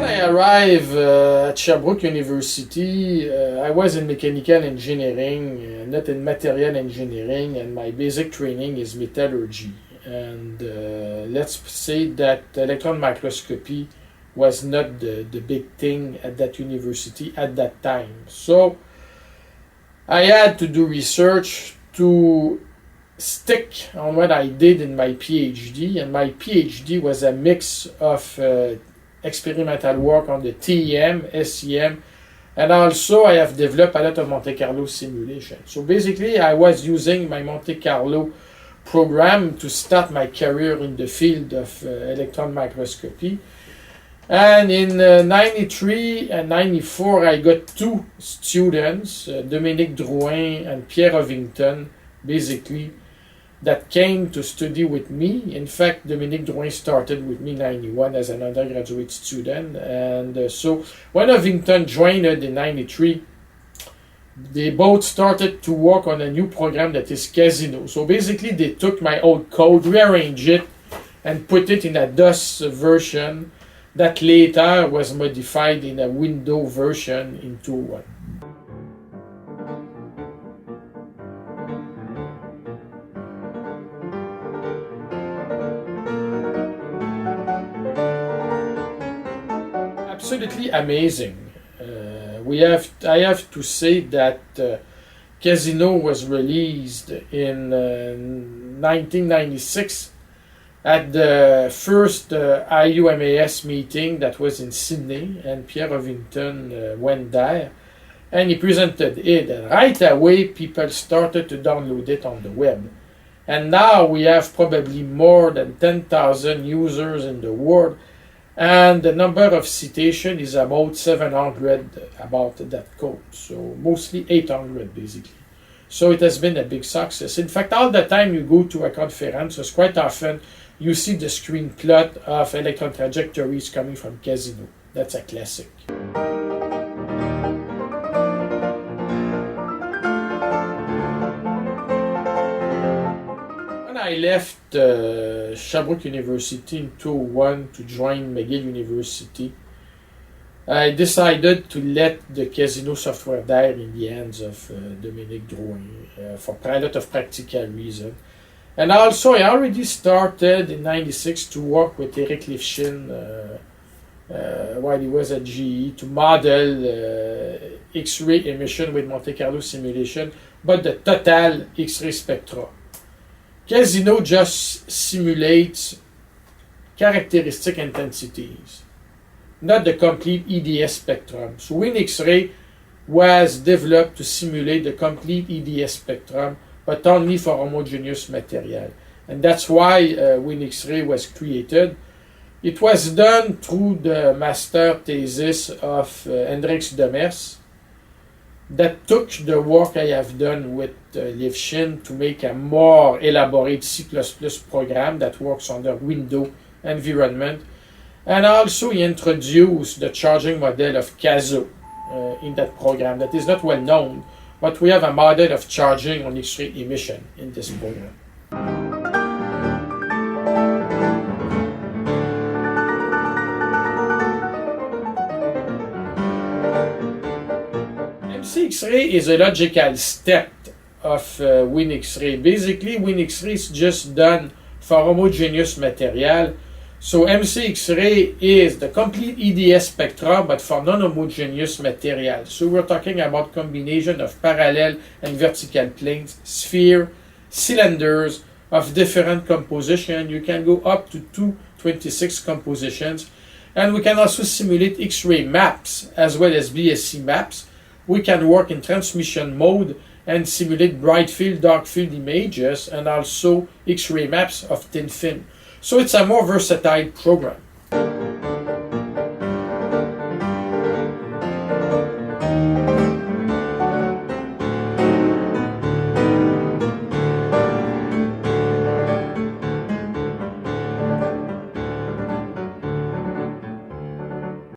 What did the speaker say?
I arrived at Sherbrooke University, I was in mechanical engineering, not in material engineering, and my basic training is metallurgy. And let's say that electron microscopy was not the big thing at that university at that time. So I had to do research to stick on what I did in my PhD, and my PhD was a mix of experimental work on the TEM, SEM, and also I have developed a lot of Monte Carlo simulation. So basically I was using my Monte Carlo program to start my career in the field of electron microscopy. And in 93 and 94 I got two students, Dominique Drouin and Pierre Ovington, basically, that came to study with me. In fact, Dominique Drouin started with me in 91 as an undergraduate student. And so when Ovington joined in 93, they both started to work on a new program that is Casino. So basically, they took my old code, rearranged it, and put it in a DOS version that later was modified in a window version in 2.1. Absolutely amazing. I have to say that Casino was released in 1996 at the first IUMAS meeting that was in Sydney, and Pierre Ovington went there and he presented it, and right away people started to download it on the web. And now we have probably more than 10,000 users in the world, and the number of citations is about 700 about that code, so mostly 800 basically. So it has been a big success. In fact, all the time you go to a conference, quite often you see the screen plot of electron trajectories coming from Casino. That's a classic. I left Sherbrooke University in 2001 to join McGill University. I decided to let the Casino software die in the hands of Dominique Drouin for a lot of practical reasons. And also I already started in 96 to work with Eric Lifshin while he was at GE to model X-ray emission with Monte Carlo simulation, but the total X-ray spectra. Casino just simulates characteristic intensities, not the complete EDS spectrum. So WinX-ray was developed to simulate the complete EDS spectrum, but only for homogeneous material. And that's why WinX-ray was created. It was done through the master thesis of Hendrix Demers, that took the work I have done with Lifshin to make a more elaborate C++ program that works under window environment. And also he introduced the charging model of CASO in that program that is not well known, but we have a model of charging on X-ray emission in this program. X-ray is a logical step of WinX-ray. Basically, WinX-ray is just done for homogeneous material. So MC-X-ray is the complete EDS spectrum, but for non-homogeneous material. So we're talking about combination of parallel and vertical planes, sphere, cylinders of different composition. You can go up to 226 compositions. And we can also simulate X-ray maps as well as BSC maps. We can work in transmission mode and simulate bright field, dark field images, and also X-ray maps of thin film. So it's a more versatile program.